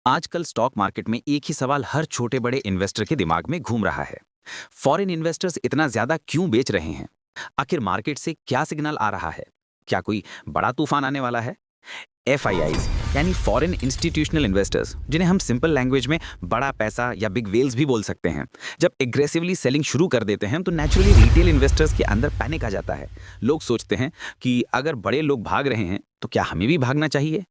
आजकल stock market में एक ही सवाल हर छोटे बड़े इन्वेस्टर के दिमाग में घूम रहा है। फॉरेन इन्वेस्टर्स इतना ज्यादा क्यों बेच रहे हैं? आखिर मार्केट से क्या सिग्नल आ रहा है? क्या कोई बड़ा तूफान आने वाला है? एफआईआईज यानी फॉरेन इंस्टीट्यूशनल इन्वेस्टर्स, जिन्हें हम सिंपल लैंग्वेज में बड़ा पैसा या बिग वेल्स भी बोल सकते हैं, जब एग्रेसिवली सेलिंग शुरू कर देते हैं तो नेचुरली रिटेल इन्वेस्टर्स के अंदर पैनिक आ जाता है। लोग सोचते हैं कि अगर बड़े लोग भाग रहे हैं तो क्या हमें भी भागना चाहिए?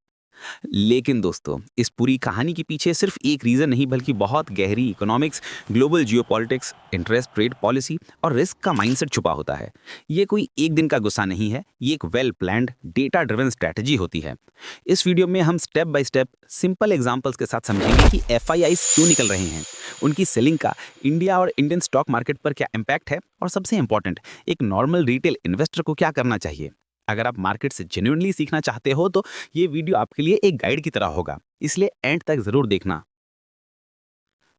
लेकिन दोस्तों, इस पूरी कहानी के पीछे सिर्फ एक रीजन नहीं बल्कि बहुत गहरी economics, global geopolitics, interest rate policy और रिस्क का माइंडसेट छुपा होता है। ये कोई एक दिन का गुस्सा नहीं है, ये एक well planned data driven strategy होती है। इस वीडियो में हम step by step simple examples के साथ समझेंगे कि एफआईआईज क्यों निकल रहे हैं, उनकी सेलिंग का इंडिया और इंडियन स्टॉक मार्केट पर क्या इम्पैक्ट है, और सबसे इंपॉर्टेंट, एक नॉर्मल रिटेल इन्वेस्टर को क्या करना चाहिए। अगर आप मार्केट से जेन्युइनली सीखना चाहते हो तो ये वीडियो आपके लिए एक गाइड की तरह होगा, इसलिए एंड तक जरूर देखना।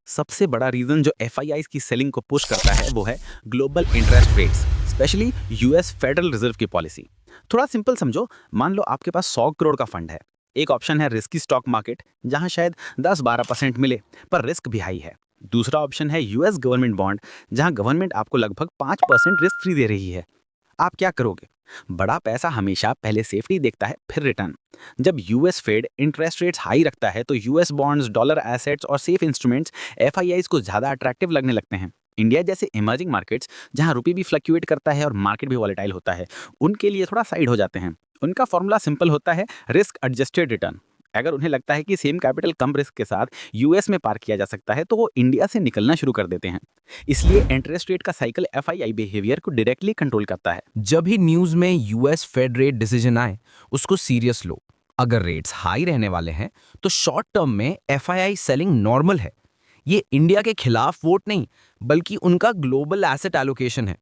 सबसे बड़ा रीजन जो एफआईआईज की सेलिंग को पुश करता है वो है global interest rates, specially US federal reserve की पॉलिसी। थोड़ा सिंपल समझो, मान लो आपके पास 100 करोड़ का फंड है। एक ऑप्शन है रिस्की स्टॉक मार्केट, जहां शायद 10-12% मिले पर रिस्क भी हाई है। दूसरा ऑप्शन है यूएस गवर्नमेंट बॉन्ड, जहां गवर्नमेंट आपको लगभग 5% रिस्क फ्री दे रही है। आप क्या करोगे? बड़ा पैसा हमेशा पहले सेफ्टी देखता है, फिर रिटर्न। जब US Fed interest rates high रखता है तो यूएस बॉन्ड्स, डॉलर एसेट्स और सेफ इंस्ट्रूमेंट्स एफआईआईज को ज्यादा अट्रैक्टिव लगने लगते हैं। इंडिया जैसे इमर्जिंग मार्केट्स, जहां रुपये भी फ्लक्चुएट करता है और मार्केट भी वॉलेटाइल होता है, उनके लिए थोड़ा साइड हो जाते हैं। उनका फॉर्मूला सिंपल होता है, रिस्क एडजस्टेड रिटर्न। अगर उन्हें लगता है कि सेम कैपिटल कम रिस्क के साथ यूएस में पार्क किया जा सकता है तो वो इंडिया से निकलना शुरू कर देते हैं। इसलिए इंटरेस्ट रेट का साइकिल एफआईआई बिहेवियर को डायरेक्टली कंट्रोल करता है। जब भी न्यूज में यूएस फेड रेट डिसीजन आए, उसको सीरियस लो। अगर रेट्स हाई रहने वाले हैं तो शॉर्ट टर्म में एफआईआई सेलिंग नॉर्मल है। ये इंडिया के खिलाफ वोट नहीं, बल्कि उनका ग्लोबल एसेट एलोकेशन है।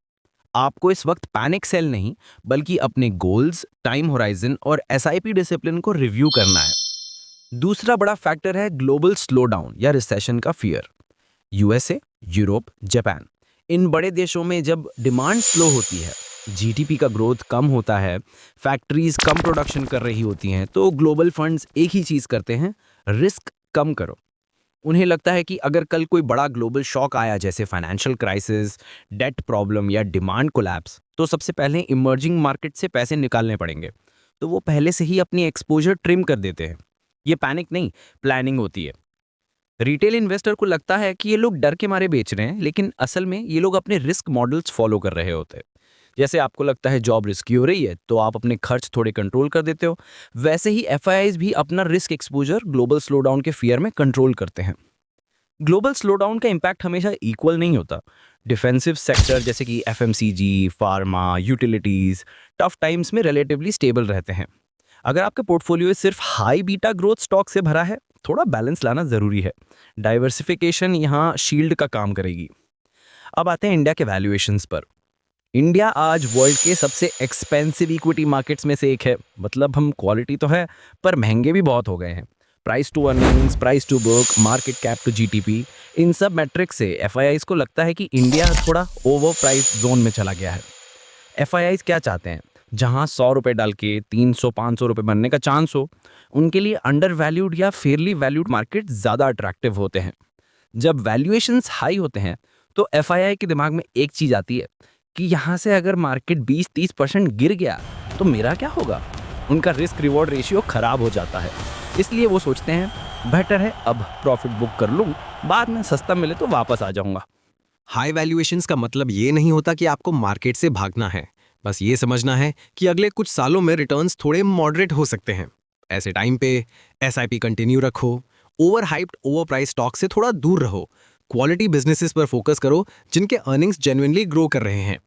आपको इस वक्त पैनिक सेल नहीं, बल्कि अपने गोल्स, टाइम होराइजन और एसआईपी डिसिप्लिन को रिव्यू करना है। दूसरा बड़ा फैक्टर है ग्लोबल स्लोडाउन या रिसेशन का फियर। यूएसए, यूरोप, जापान, इन बड़े देशों में जब डिमांड स्लो होती है, जीडीपी का ग्रोथ कम होता है, फैक्ट्रीज कम प्रोडक्शन कर रही होती हैं, तो ग्लोबल फंड्स एक ही चीज करते हैं, रिस्क कम करो। उन्हें लगता है कि अगर कल कोई बड़ा ग्लोबल शॉक आया, जैसे फाइनेंशियल क्राइसिस, डेट प्रॉब्लम या डिमांड कोलैप्स, तो सबसे पहले इमर्जिंग मार्केट से पैसे निकालने पड़ेंगे। तो वो पहले से ही अपनी एक्सपोजर ट्रिम कर देते हैं। ये पैनिक नहीं, प्लानिंग होती है। रिटेल इन्वेस्टर को लगता है कि ये लोग डर के मारे बेच रहे हैं, लेकिन असल में ये लोग अपने रिस्क मॉडल्स फॉलो कर रहे होते हैं। जैसे आपको लगता है जॉब रिस्की हो रही है, तो आप अपने खर्च थोड़े कंट्रोल कर देते हो। वैसे ही एफआईआईज भी अपना रिस्क एक्सपोजर ग्लोबल स्लोडाउन के फियर में कंट्रोल करते हैं। ग्लोबल स्लोडाउन का इम्पैक्ट हमेशा इक्वल नहीं होता। डिफेंसिव सेक्टर जैसे कि FMCG, pharma, utilities tough times में रिलेटिवली स्टेबल रहते हैं। अगर आपका पोर्टफोलियो सिर्फ हाई बीटा ग्रोथ स्टॉक से भरा है, थोड़ा बैलेंस लाना जरूरी है। डाइवर्सिफिकेशन यहाँ शील्ड का काम करेगी। अब आते हैं इंडिया के वैल्यूएशंस पर। इंडिया आज वर्ल्ड के सबसे एक्सपेंसिव इक्विटी मार्केट्स में से एक है। मतलब हम क्वालिटी तो है, पर महंगे भी बहुत हो गए हैं। Price to earnings, price to book, market cap to GDP, इन सब मैट्रिक्स से एफआईआईज को लगता है कि इंडिया थोड़ा ओवर प्राइस जोन में चला गया है। एफआईआईज क्या चाहते हैं? जहां 100 रुपए डाल के 300-500 रुपए बनने का चांस हो, उनके लिए अंडर वैल्यूड या फेयरली वैल्यूड मार्केट ज्यादा अट्रैक्टिव होते हैं। जब वैल्यूएशंस हाई होते हैं तो एफआईआई के दिमाग में एक चीज आती है कि यहां से अगर मार्केट 20-30% गिर गया तो मेरा क्या होगा। उनका रिस्क रिवॉर्ड रेशियो खराब हो जाता है। इसलिए वो सोचते हैं बेटर है अब प्रॉफिट बुक कर लूं, बाद में सस्ता मिले तो वापस आ जाऊंगा। हाई वैल्यूएशंस का मतलब ये नहीं होता कि आपको मार्केट से भागना है। बस ये समझना है कि अगले कुछ सालों में रिटर्न्स थोड़े मॉडरेट हो सकते हैं। ऐसे टाइम पे एसआईपी कंटिन्यू रखो, over hyped over price stock से थोड़ा दूर रहो, क्वालिटी बिजनेसेस पर फोकस करो जिनके अर्निंग्स जेन्युइनली ग्रो कर रहे हैं।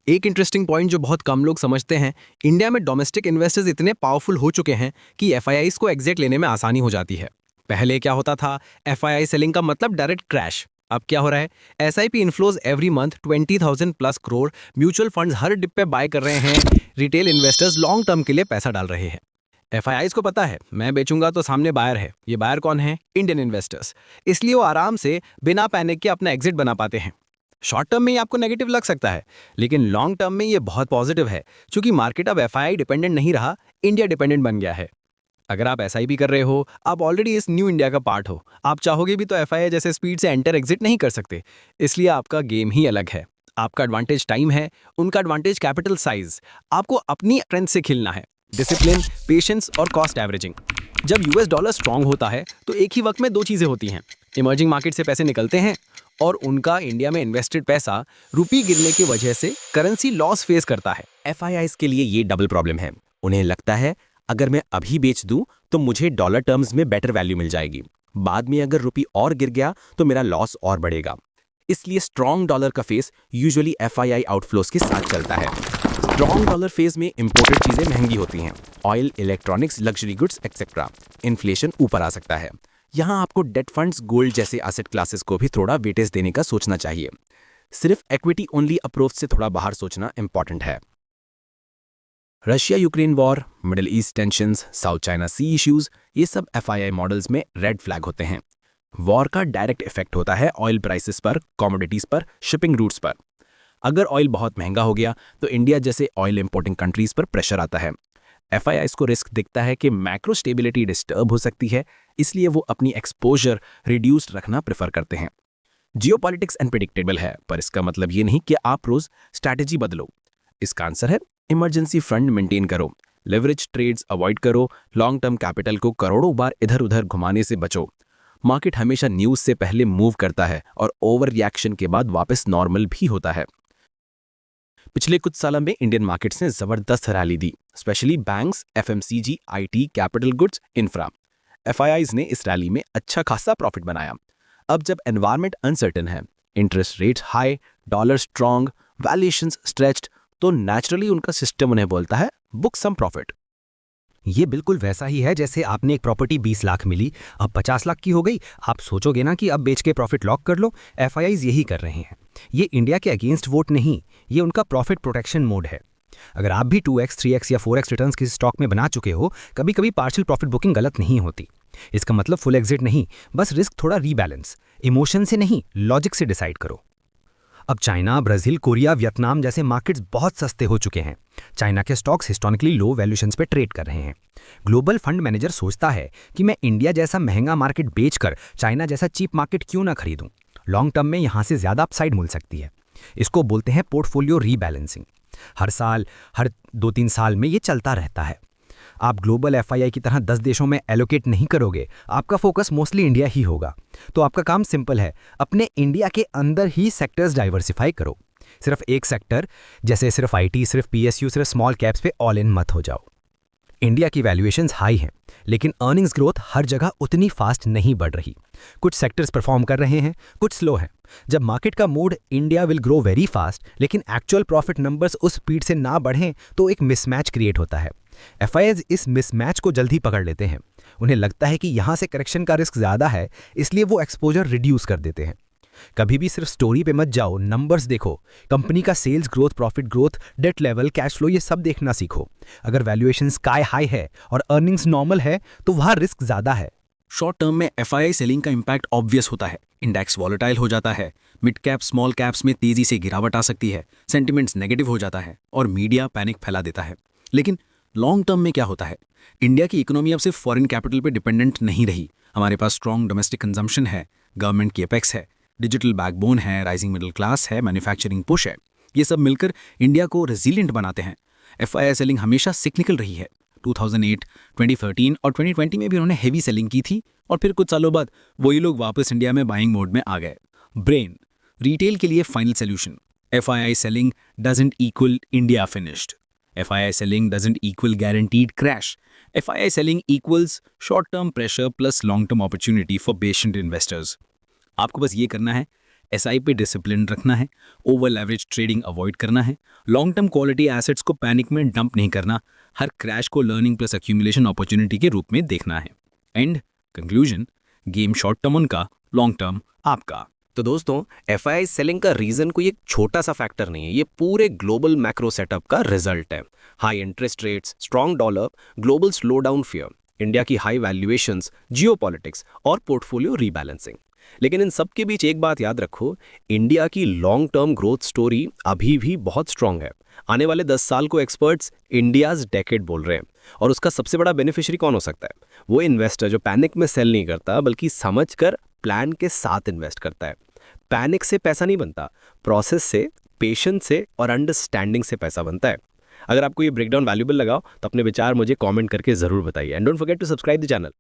एक इंटरेस्टिंग पॉइंट जो बहुत कम लोग समझते हैं, इंडिया में डोमेस्टिक इन्वेस्टर्स इतने पावरफुल हो चुके हैं कि एफआईआईज को एग्जिट लेने में आसानी हो जाती है। पहले क्या होता था, एफआईआई सेलिंग का मतलब डायरेक्ट क्रैश। अब क्या हो रहा है, SIP inflows every month 20,000 plus crore, mutual funds हर डिप पे बाय कर रहे हैं, रिटेल इन्वेस्टर्स लॉन्ग टर्म के लिए पैसा डाल रहे हैं। एफआईआईज को पता है मैं बेचूंगा तो सामने बायर है। ये बायर कौन है? Indian investors. इसलिए वो आराम से बिना पैनिक के अपना एग्जिट बना पाते हैं। शॉर्ट टर्म में ये आपको नेगेटिव लग सकता है, लेकिन लॉन्ग टर्म में ये बहुत पॉजिटिव है, क्योंकि मार्केट अब एफआईआई डिपेंडेंट नहीं रहा, इंडिया डिपेंडेंट बन गया है। अगर आप एसआईपी कर रहे हो, आप ऑलरेडी इस न्यू इंडिया का पार्ट हो, आप चाहोगे भी तो एफआईआई जैसे स्पीड से एंटर एग्जिट नहीं कर सकते। इसलिए आपका गेम ही अलग है। आपका एडवांटेज टाइम है, उनका एडवांटेज कैपिटल साइज। आपको अपनी स्ट्रेंथ से खेलना है, डिसिप्लिन, पेशेंस और कॉस्ट एवरेजिंग। जब यूएस डॉलर स्ट्रांग होता है तो एक ही वक्त में दो चीजें होती हैं। इमर्जिंग मार्केट से पैसे निकलते हैं और उनका इंडिया में इन्वेस्टेड पैसा रुपी गिरने की वजह से करेंसी लॉस फेस करता है। एफआईआईज के लिए ये डबल प्रॉब्लम है। उन्हें लगता है अगर मैं अभी बेच दूं तो मुझे डॉलर टर्म्स में बेटर वैल्यू मिल जाएगी, बाद में अगर रुपी और गिर गया तो मेरा लॉस और बढ़ेगा। इसलिए स्ट्रॉन्ग डॉलर का फेस यूजुअली एफआईआई आउटफ्लोज के साथ चलता है। स्ट्रॉन्ग डॉलर फेज में इंपोर्टेड चीजें महंगी होती हैं, oil, electronics, luxury goods etcetera. Inflation ऊपर आ सकता है। यहाँ आपको डेट फंड्स, गोल्ड जैसे एसेट क्लासेस को भी थोड़ा वेटेज देने का सोचना चाहिए। सिर्फ इक्विटी ओनली अप्रोच से थोड़ा बाहर सोचना इंपॉर्टेंट है। Russia Ukraine war, middle east tensions, south China sea issues, ये सब एफआईआई मॉडल्स में रेड फ्लैग होते हैं। वॉर का डायरेक्ट इफेक्ट होता है ऑयल प्राइसेस पर, कमोडिटीज पर, शिपिंग रूट्स पर। अगर ऑयल बहुत महंगा हो गया तो इंडिया जैसे ऑयल इंपोर्टिंग कंट्रीज पर प्रेशर आता है। एफआईआईज को रिस्क दिखता है कि मैक्रो स्टेबिलिटी डिस्टर्ब हो सकती है, इसलिए वो अपनी एक्सपोजर रिड्यूस्ड रखना प्रेफर करते हैं। जियोपॉलिटिक्स अनप्रेडिक्टेबल है, पर इसका मतलब ये नहीं कि आप रोज स्ट्रैटेजी बदलो। इसका आंसर है इमरजेंसी फंड मेंटेन करो, लेवरेज ट्रेड्स अवॉइड करो, लॉन्ग टर्म कैपिटल को करोड़ों बार इधर उधर घुमाने से बचो। मार्केट हमेशा न्यूज से पहले मूव करता है और ओवर रिएक्शन के बाद वापस नॉर्मल भी होता है। पिछले कुछ सालों में इंडियन मार्केट्स ने जबरदस्त rally the, specially banks, FMCG, IT, capital goods, infra. FIIs ने इस रैली में अच्छा खासा प्रॉफिट बनाया। अब जब एनवायरनमेंट अनसर्टेन है, interest rate high, dollar strong, valuations stretched, तो नेचुरली उनका सिस्टम उन्हें बोलता है बुक सम प्रॉफिट। ये बिल्कुल वैसा ही है जैसे आपने एक प्रॉपर्टी 20 लाख मिली, अब 50 लाख की हो गई। आप सोचोगे ना कि अब बेच के प्रॉफिट लॉक कर लो। एफआईआईज यही कर रहे हैं। ये इंडिया के अगेंस्ट वोट नहीं, ये उनका प्रॉफिट प्रोटेक्शन मोड है। अगर आप भी 2x, 3x या 4x रिटर्न्स किसी स्टॉक में बना चुके हो, कभी कभी पार्शियल प्रॉफिट बुकिंग गलत नहीं होती। इसका मतलब फुल एग्जिट नहीं, बस रिस्क थोड़ा रीबैलेंस। इमोशन से नहीं, लॉजिक से डिसाइड करो। अब चाइना, ब्राजील, कोरिया, वियतनाम जैसे मार्केट्स बहुत सस्ते हो चुके हैं। चाइना के स्टॉक्स हिस्टोरिकली लो वैल्यूएशंस पे ट्रेड कर रहे हैं। ग्लोबल फंड मैनेजर सोचता है कि मैं इंडिया जैसा महंगा मार्केट बेचकर चाइना जैसा चीप मार्केट क्यों ना खरीदूं। लॉन्ग टर्म में यहां से ज्यादा अपसाइड मिल सकती है। इसको बोलते हैं पोर्टफोलियो रीबैलेंसिंग। हर साल, हर 2-3 साल में ये चलता रहता है। आप ग्लोबल एफआईआई की तरह 10 देशों में एलोकेट नहीं करोगे, आपका फोकस मोस्टली इंडिया ही होगा। तो आपका काम सिंपल है, अपने इंडिया के अंदर ही सेक्टर्स डाइवर्सिफाई करो। सिर्फ एक सेक्टर जैसे सिर्फ आईटी, सिर्फ पीएसयू, सिर्फ स्मॉल कैप्स पे ऑल इन मत हो जाओ। इंडिया की वैल्यूएशंस हाई हैं, लेकिन अर्निंग्स ग्रोथ हर जगह उतनी फास्ट नहीं बढ़ रही। कुछ सेक्टर्स परफॉर्म कर रहे हैं, कुछ स्लो हैं। जब मार्केट का mood India will grow very fast लेकिन एक्चुअल प्रॉफिट नंबर्स उस स्पीड से ना बढ़ें तो एक मिसमैच क्रिएट होता है। एफआईआईज इस मिसमैच को जल्दी पकड़ लेते हैं। उन्हें लगता है कि यहां से करेक्शन का रिस्क ज्यादा है, इसलिए वो एक्सपोजर रिड्यूस कर देते हैं। कभी भी सिर्फ स्टोरी पे मत जाओ, नंबर्स देखो। कंपनी का sales growth, profit growth, debt level, cash flow, ये सब देखना सीखो। अगर वैल्यूएशन स्काई हाई है और अर्निंग्स नॉर्मल है तो वहां रिस्क ज्यादा है। शॉर्ट टर्म में एफआईआई सेलिंग का इंपैक्ट ऑब्वियस होता है। इंडेक्स वॉलेटाइल हो जाता है, मिड कैप स्मॉल कैप्स में तेजी से गिरावट आ सकती है, सेंटिमेंट्स नेगेटिव हो जाता है और मीडिया पैनिक फैला देता है। लेकिन लॉन्ग टर्म में क्या होता है? इंडिया की इकोनॉमी अब सिर्फ फॉरेन कैपिटल पे डिपेंडेंट नहीं रही। हमारे पास स्ट्रॉन्ग डोमेस्टिक कंजम्पशन है, गवर्नमेंट की एपेक्स है, डिजिटल बैकबोन है, राइजिंग मिडिल क्लास है, मैन्युफैक्चरिंग पुश है। ये सब मिलकर इंडिया को रेजिलिएंट बनाते हैं। एफआईआई सेलिंग हमेशा सिक्लिकल रही है। 2008, 2013 और 2020 में भी उन्होंने हेवी सेलिंग की थी और फिर कुछ सालों बाद वही लोग वापस इंडिया में बाइंग मोड में आ गए। ब्रेन रिटेल के लिए final solution. FII selling doesn't equal India finished. FII selling doesn't equal guaranteed crash. FII selling equals short-term pressure plus long-term opportunity for patient investors. आपको बस ये करना है, SI पे डिसिप्लिन रखना है, ओवर लेवरेज ट्रेडिंग अवॉइड करना है, लॉन्ग टर्म क्वालिटी एसेट्स को पैनिक में डंप नहीं करना, हर क्रैश को लर्निंग प्लस एक्यूमुलेशन अपॉर्चुनिटी के रूप में देखना है। And conclusion, game short term उनका, लॉन्ग टर्म आपका। तो दोस्तों, एफआईआई सेलिंग का रीजन कोई एक छोटा सा फैक्टर नहीं है, ये पूरे ग्लोबल मैक्रो सेटअप का रिजल्ट है। High interest rates, strong dollar, global slow down fear, India की हाई वैल्यूएशंस, जियोपॉलिटिक्स और पोर्टफोलियो रीबैलेंसिंग। लेकिन इन सब के बीच एक बात याद रखो, इंडिया की लॉन्ग टर्म ग्रोथ स्टोरी अभी भी बहुत स्ट्रांग है। आने वाले 10 साल को एक्सपर्ट्स इंडियाज डेकेड बोल रहे हैं, और उसका सबसे बड़ा बेनिफिशियरी कौन हो सकता है? वो इन्वेस्टर जो पैनिक में सेल नहीं करता बल्कि समझकर प्लान के साथ इन्वेस्ट करता है। पैनिक से पैसा नहीं बनता, प्रोसेस से, पेशेंस से और अंडरस्टैंडिंग से पैसा बनता है। अगर आपको ये ब्रेकडाउन वैल्यूएबल लगा तो अपने विचार मुझे कमेंट करके जरूर बताइए, and don't forget to subscribe the channel.